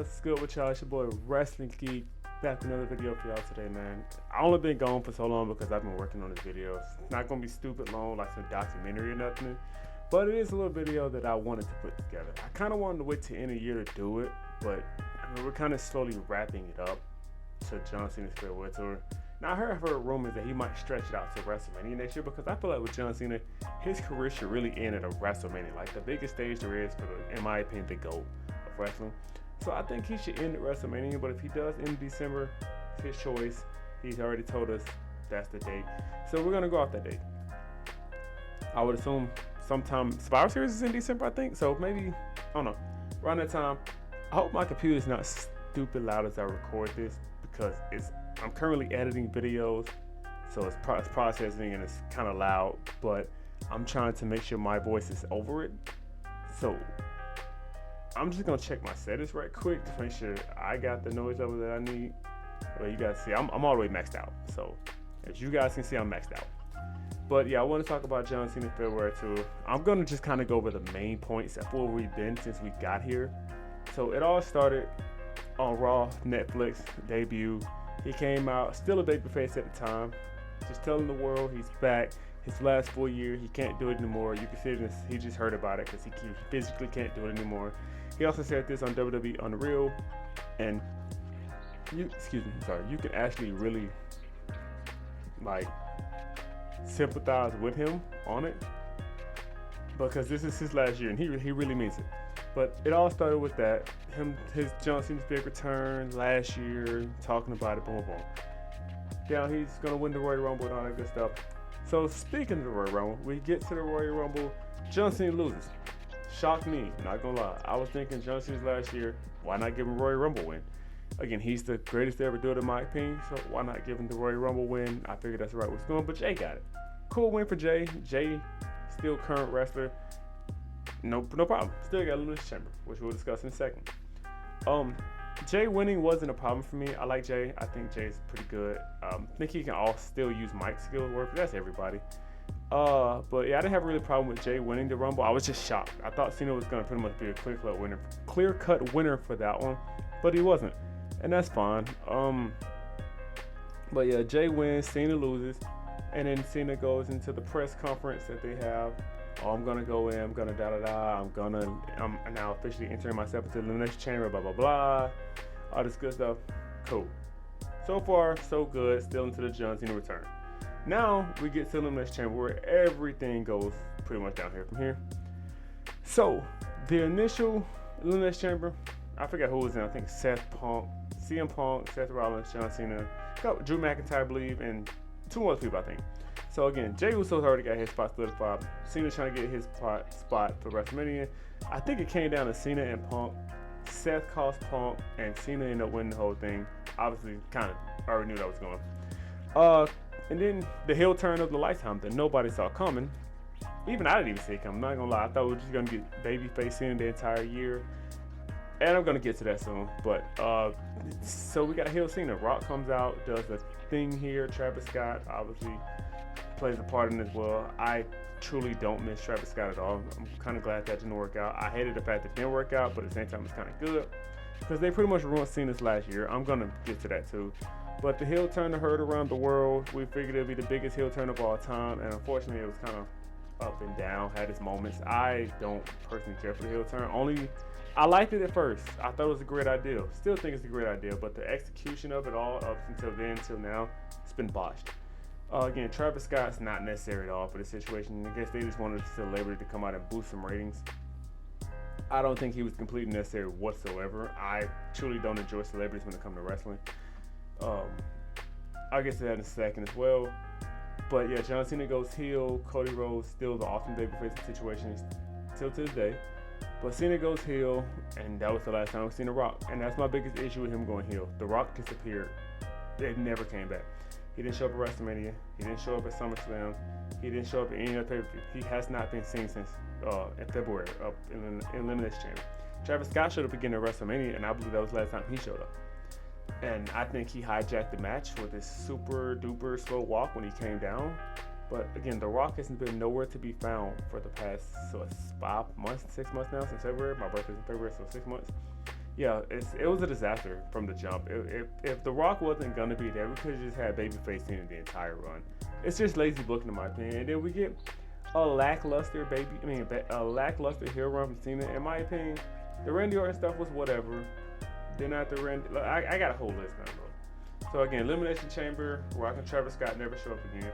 What's good with y'all? It's your boy Wrestling Geek back with another video for y'all today, man. I only been gone for so long because I've been working on this video. It's not gonna be stupid long like some documentary or nothing, but it is a little video that I wanted to put together. I kind of wanted to wait till end of the year to do it, but I mean, we're kind of slowly wrapping it up to John Cena's Farewell tour. Now I've heard rumors that he might stretch it out to WrestleMania next year because I feel like with John Cena, his career should really end at a WrestleMania, like the biggest stage there is for the, in my opinion, the GOAT of wrestling. So I think he should end at WrestleMania, but if he does end in December, it's his choice. He's already told us that's the date. So we're gonna go off that date. I would assume sometime Survivor Series is in December, I think. So maybe, I don't know, around that time. I hope my computer is not stupid loud as I record this because I'm currently editing videos, so it's processing and it's kind of loud, but I'm trying to make sure my voice is over it. So I'm just gonna check my settings right quick to make sure I got the noise level that I need. Well, you guys see, I'm all the way maxed out. So as you guys can see, I'm maxed out. But yeah, I want to talk about John Cena Farewell tour. I'm gonna just kind of go over the main points of where we've been since we got here. So it all started on Raw, Netflix debut. He came out still a babyface at the time, just telling the world he's back. His last full year, he can't do it anymore. You can see this, he just heard about it because he physically can't do it anymore. He also said this on WWE Unreal, and you can actually really like sympathize with him on it because this is his last year and he really means it. But it all started with that, his John Cena's big return last year, talking about it, boom, boom. Now he's gonna win the Royal Rumble and all that good stuff. So speaking of the Royal Rumble, we get to the Royal Rumble, John Cena loses. Shocked me, not gonna lie. I was thinking John Cena's last year, why not give him a Royal Rumble win? Again, he's the greatest to ever do it in my opinion, so why not give him the Royal Rumble win? I figured that's the right way it's going, but Jay got it. Cool win for Jay. Jay, still current wrestler. No problem. Still got Elimination Chamber, which we'll discuss in a second. Jay winning wasn't a problem for me. I like Jay. I think Jay's pretty good. I think he can all still use mic skills work. That's everybody. But yeah, I didn't have a really problem with Jay winning the Rumble. I was just shocked. I thought Cena was gonna pretty much be a clear-cut winner for that one, but he wasn't, and that's fine. But yeah, Jay wins, Cena loses, and then Cena goes into the press conference that they have. Oh, I'm gonna go in, I'm gonna I'm now officially entering myself into the Elimination Chamber, blah, blah, blah. All this good stuff. Cool. So far, so good. Still into the John Cena return. Now, we get to the Elimination Chamber where everything goes pretty much down here from here. So, the initial Elimination Chamber, I forget who was in, I think Seth Punk, CM Punk, Seth Rollins, John Cena, Drew McIntyre, I believe, and two more people, I think. So again, Jey Uso's already got his spot solidified. Cena's trying to get his spot for WrestleMania. I think it came down to Cena and Punk. Seth cost Punk, and Cena ended up winning the whole thing. Obviously, kind of already knew that was going. And then the heel turn of the lifetime that nobody saw coming. Even I didn't even see it coming. I'm not gonna lie. I thought we were just gonna get babyface Cena the entire year. And I'm gonna get to that soon. But so we got heel Cena. Rock comes out, does a thing here. Travis Scott obviously plays a part in it as well. I truly don't miss Travis Scott at all. I'm kind of glad that didn't work out. I hated the fact that it didn't work out, but at the same time it's kind of good because they pretty much ruined Cena's last year. I'm gonna get to that too. But the heel turn heard around the world. We figured it'd be the biggest heel turn of all time, and unfortunately it was kind of up and down, had its moments. I don't personally care for the heel turn. I liked it at first. I thought it was a great idea. Still think it's a great idea, but the execution of it all up until then, till now, it's been botched. Again, Travis Scott's not necessary at all for the situation. I guess they just wanted the celebrity to come out and boost some ratings. I don't think he was completely necessary whatsoever. I truly don't enjoy celebrities when it comes to wrestling. I'll get to that in a second as well. But yeah, John Cena goes heel. Cody Rhodes still the awesome babyface situation till to this day. But Cena goes heel, and that was the last time we've seen The Rock. And that's my biggest issue with him going heel. The Rock disappeared. It never came back. He didn't show up at WrestleMania. He didn't show up at SummerSlam. He didn't show up at any other pay-per-view. He has not been seen since in February in Elimination Chamber. Travis Scott showed up again at WrestleMania, and I believe that was the last time he showed up. And I think he hijacked the match with his super duper slow walk when he came down. But again, The Rock hasn't been nowhere to be found for the past 5 months, 6 months now since February. My birthday's in February, so 6 months. yeah, it was a disaster from the jump. If The Rock wasn't gonna be there, we could have just had Babyface in the entire run. It's just lazy booking in my opinion. And then we get a lackluster a lackluster heel run from Cena. In my opinion, the Randy Orton stuff was whatever. Then after Randy, I got a whole list now, bro. So again, Elimination Chamber, Rock and Travis Scott never show up again.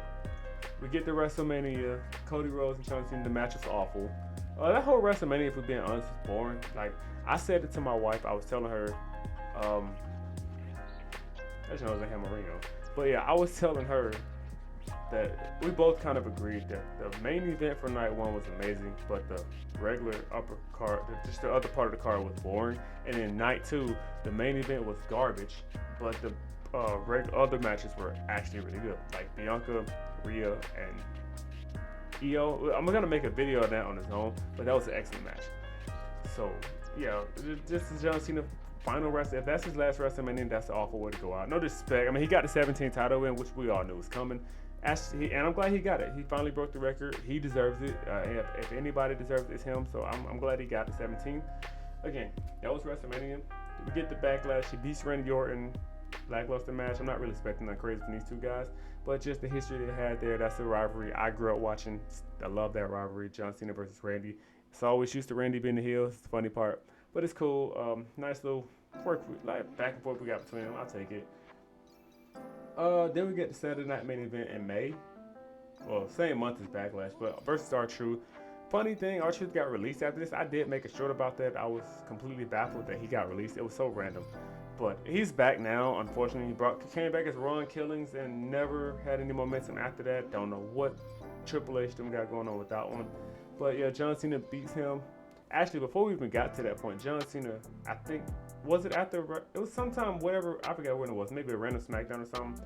We get to WrestleMania, Cody Rhodes and John Cena. The match was awful. That whole WrestleMania, if we're being honest, was boring. Like, I said it to my wife. I was telling her, I just know I had my ring on. But yeah, I was telling her that we both kind of agreed that the main event for night one was amazing, but the regular upper card, just the other part of the card was boring. And then night two, the main event was garbage, but the other matches were actually really good. Like Bianca, Rhea, and Io. I'm gonna make a video of that on its own, but that was an excellent match. So yeah, this is John Cena final wrestling. If that's his last WrestleMania, that's an awful way to go out. No disrespect. I mean, he got the 17 title win, which we all knew was coming. And I'm glad he got it. He finally broke the record. He deserves it. If anybody deserves it, it's him. So I'm glad he got the 17. Again, that was WrestleMania. We get the backlash. He beats Randy Orton. Lackluster match. I'm not really expecting nothing crazy from these two guys, but just the history they had there. That's the rivalry I grew up watching. I love that rivalry. John Cena versus Randy. It's always used to Randy being the heel. It's the funny part, but it's cool. Nice little quirk, like back and forth we got between them. I'll take it. Then we get the Saturday Night Main Event in May. Well, same month as Backlash, but versus R-Truth. Funny thing, R-Truth got released after this. I did make a short about that. I was completely baffled that he got released. It was so random. But he's back now, unfortunately. He came back as Ron Killings and never had any momentum after that. Don't know what Triple H them got going on with that one. But yeah, John Cena beats him. Actually, before we even got to that point, John Cena, I think, was it after, it was sometime, whatever, I forgot when it was, maybe a random SmackDown or something.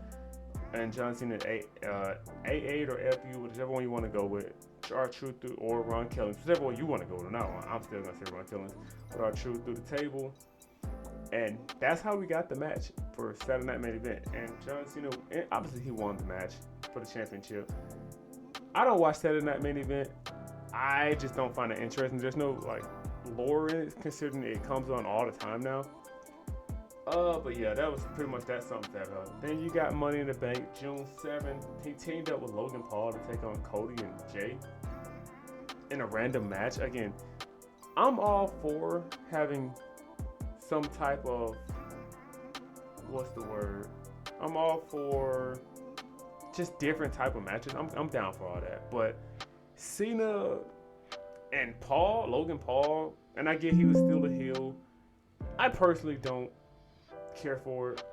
And John Cena, A8 or FU, whichever one you want to go with, R-Truth or Ron Killings, whichever one you want to go with, not one. I'm still going to say Ron Killings, but R-Truth through the table. And that's how we got the match for Saturday Night Main Event. And John Cena, and obviously he won the match for the championship. I don't watch Saturday Night Main Event. I just don't find it interesting. There's no like lore in it, considering it comes on all the time now. But yeah, that was pretty much that sums that up. Then you got Money in the Bank, June 7th. He teamed up with Logan Paul to take on Cody and Jay in a random match. Again, I'm all for having some type of, what's the word? I'm all for just different type of matches. I'm down for all that. But Cena and Logan Paul, and I get he was still a heel. I personally don't care for it.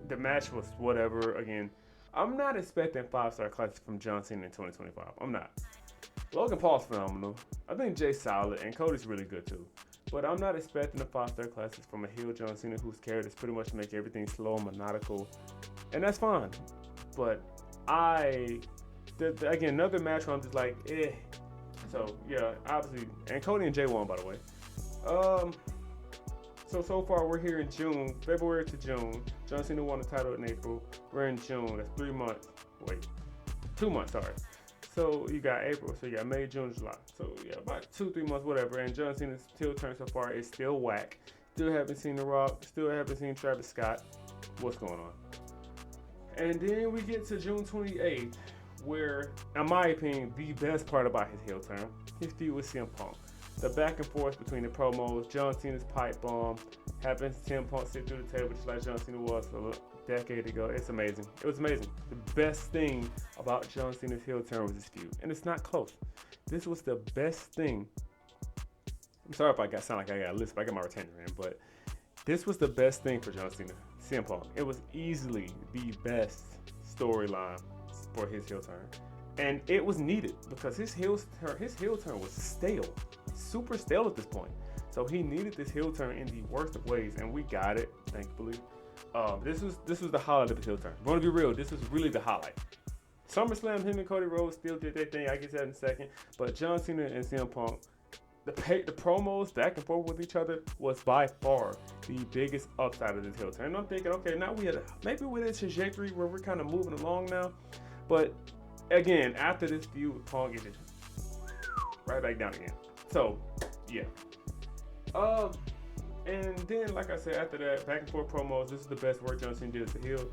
The match was whatever. Again, I'm not expecting 5-star classes from John Cena in 2025. I'm not. Logan Paul's phenomenal. I think Jay's solid, and Cody's really good too. But I'm not expecting the 5-star classes from a heel John Cena whose character is pretty much to make everything slow and maniacal, and that's fine. But again, another match where I'm just like, eh. So yeah, obviously, and Cody and Jay won, by the way. So far we're here in June, February to June. John Cena won the title in April. We're in June. That's 3 months. Wait, 2 months. Sorry. So you got April. So you got May, June, July. So yeah, about 2-3 months, whatever. And John Cena's heel turn so far is still whack. Still haven't seen The Rock. Still haven't seen Travis Scott. What's going on? And then we get to June 28th, where, in my opinion, the best part about his heel turn, his feud with CM Punk. The back and forth between the promos, John Cena's pipe bomb, having CM Punk sit through the table just like John Cena was a decade ago. It's amazing. It was amazing. The best thing about John Cena's heel turn was his feud, and it's not close. This was the best thing. I'm sorry if I sound like I got a list, but I got my retention in, but this was the best thing for John Cena, CM Punk. It was easily the best storyline for his heel turn. And it was needed because his heel turn was stale, super stale at this point. So he needed this heel turn in the worst of ways, and we got it, thankfully. This was the highlight of the heel turn. I'm gonna be real, this was really the highlight. SummerSlam, him and Cody Rhodes still did their thing. I get that in a second. But John Cena and CM Punk, the promos back and forth with each other was by far the biggest upside of this heel turn. And I'm thinking, okay, now maybe we're in a trajectory where we're kind of moving along now. But again, after this feud with Punk, it just right back down again. So, yeah. And then, like I said, after that, back and forth promos, this is the best work John Cena did as a heel.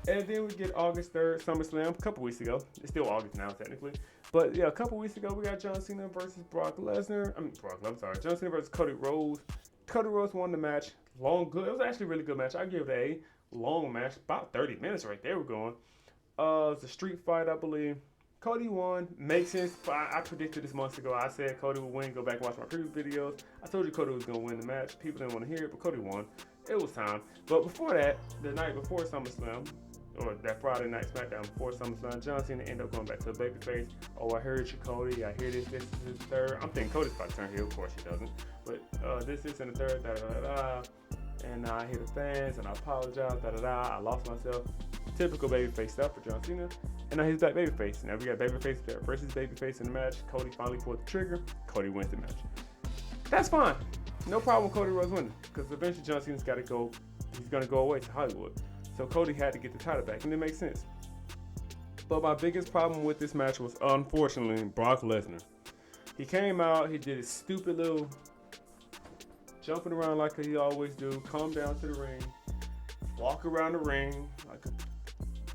And then we get August 3rd, SummerSlam, a couple weeks ago. It's still August now, technically. But yeah, a couple weeks ago, we got John Cena versus Brock Lesnar. John Cena versus Cody Rhodes. Cody Rhodes won the match. Good. It was actually a really good match. I give it a long match. About 30 minutes right there we're going. It's a street fight, I believe. Cody won. Makes sense. I predicted this months ago. I said Cody would win. Go back and watch my previous videos. I told you Cody was going to win the match. People didn't want to hear it, but Cody won. It was time. But before that, the night before SummerSlam, or that Friday night SmackDown before SummerSlam, John Cena ended up going back to the babyface. Oh, I heard you, Cody. I hear this. This is his third. I'm thinking Cody's about to turn heel. Of course he doesn't. But this is in the third. And I hear the fans, and I apologize. I lost myself. Typical babyface stuff for John Cena. And now he's back babyface. Now we got babyface versus babyface in the match. Cody finally pulled the trigger. Cody wins the match. That's fine. No problem with Cody Rhodes winning, because eventually John Cena's got to go. He's going to go away to Hollywood. So Cody had to get the title back, and it makes sense. But my biggest problem with this match was, unfortunately, Brock Lesnar. He came out, he did his stupid little jumping around like he always do, come down to the ring, walk around the ring like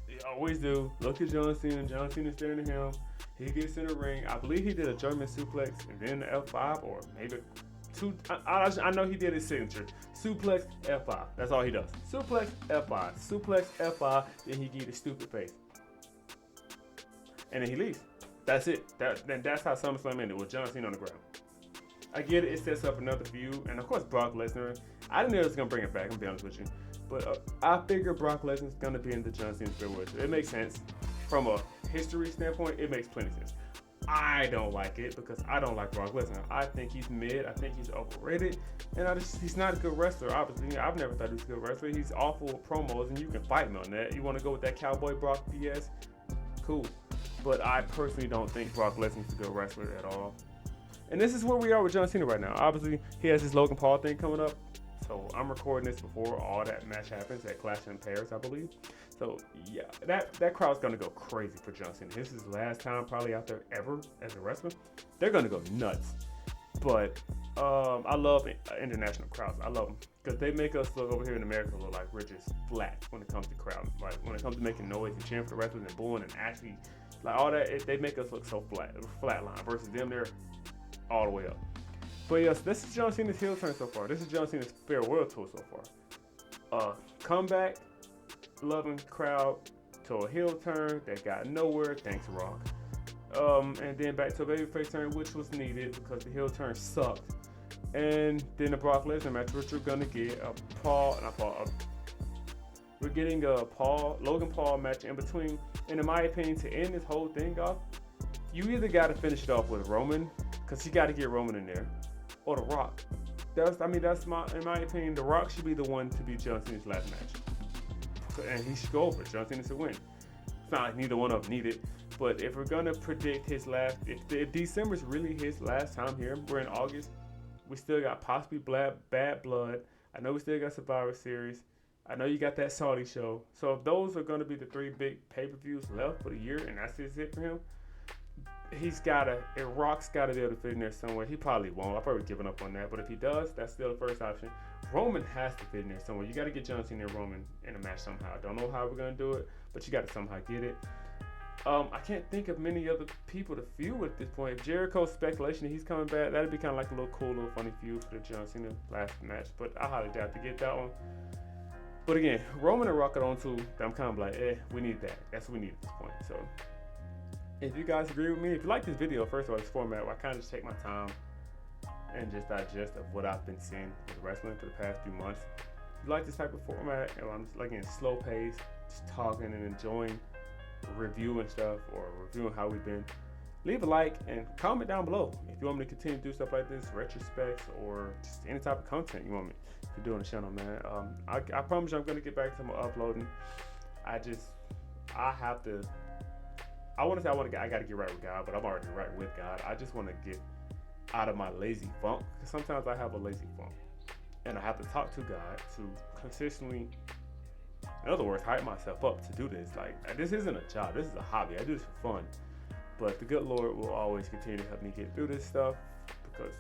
he always do, look at John Cena staring at him, he gets in the ring. I believe he did a German suplex and then the F5, or maybe two. I know he did his signature. Suplex, F5. That's all he does. Suplex, F5. Suplex, F5. Then he get his stupid face. And then he leaves. That's it. Then that's how SummerSlam ended, with John Cena on the ground. I get it. It sets up another feud. And of course, Brock Lesnar. I didn't know it was going to bring it back, I'm going to be honest with you. But I figure Brock Lesnar's going to be in the John Cena Farewell. It makes sense. From a history standpoint, it makes plenty of sense. I don't like it because I don't like Brock Lesnar. I think he's mid. I think he's overrated. And he's not a good wrestler, obviously. I've never thought he was a good wrestler. He's awful with promos, and you can fight me on that. You want to go with that Cowboy Brock BS? Cool. But I personally don't think Brock Lesnar's a good wrestler at all. And this is where we are with John Cena right now. Obviously, he has his Logan Paul thing coming up. So I'm recording this before all that match happens at Clash in Paris, I believe. So yeah, that crowd's gonna go crazy for John Cena. This is his last time probably out there ever as a wrestler. They're gonna go nuts. But I love international crowds. I love them because they make us look over here in America look like we're just flat when it comes to crowds. Like when it comes to making noise and cheering for the wrestlers and booing and actually like all that, they make us look so flatline versus them. They're all the way up. But yes, this is John Cena's heel turn so far. This is John Cena's farewell tour so far. Comeback, loving crowd to a heel turn that got nowhere. Thanks, Rock. And then back to a babyface turn, which was needed because the heel turn sucked. And then the Brock Lesnar match, which we're gonna get we're getting a Logan Paul match in between. And in my opinion, to end this whole thing off, you either got to finish it off with Roman, because you got to get Roman in there, or The Rock. In my opinion, The Rock should be the one to be John Cena's last match. And he should go over it. John Cena should win. It's not like neither one of them need it. But if we're going to predict his last, if December's really his last time here, we're in August, we still got possibly Bad Blood. I know we still got Survivor Series. I know you got that Saudi show. So if those are going to be the three big pay-per-views left for the year, and that's it for him, Rock's got to be able to fit in there somewhere. He probably won't. I've probably given up on that. But if he does, that's still the first option. Roman has to fit in there somewhere. You got to get John Cena and Roman in a match somehow. I don't know how we're going to do it, but you got to somehow get it. I can't think of many other people to feud with at this point. If Jericho's speculation that he's coming back, that'd be kind of like a little cool, little funny feud for the John Cena last match. But I highly doubt to get that one. But again, Roman and Rock are on too. I'm kind of like, we need that. That's what we need at this point. So if you guys agree with me, if you like this video, first of all, this format where I kind of just take my time and just digest of what I've been seeing with wrestling for the past few months. If you like this type of format, and I'm just like in slow pace, just talking and enjoying reviewing stuff or reviewing how we've been, leave a like and comment down below if you want me to continue to do stuff like this, retrospects, or just any type of content you want me to do on the channel, man. I promise you I'm going to get back to my uploading. I got to get right with God, but I'm already right with God. I just want to get out of my lazy funk, because sometimes I have a lazy funk and I have to talk to God to consistently, in other words, hype myself up to do this. Like, this isn't a job, this is a hobby. I do this for fun. But the good Lord will always continue to help me get through this stuff, because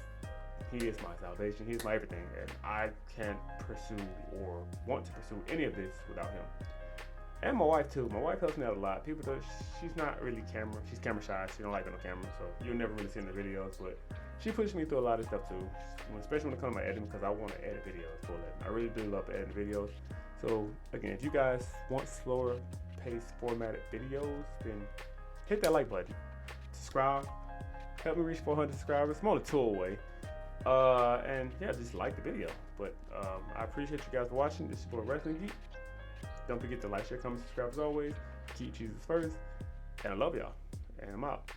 He is my salvation. He is my everything, and I can't pursue or want to pursue any of this without him. And my wife too. My wife helps me out a lot. People think she's not really she's camera shy. She don't like being on camera, so you'll never really see in the videos. But she pushes me through a lot of stuff too, especially when it comes to my editing, because I want to edit videos for that. I really do love editing videos. So again, if you guys want slower paced formatted videos, then hit that like button. Subscribe. Help me reach 400 subscribers. I'm on a tour away. And yeah, just like the video. But I appreciate you guys for watching. This is your boy Wrestling Geek. Don't forget to like, share, comment, subscribe as always. Keep Jesus first. And I love y'all. And I'm out.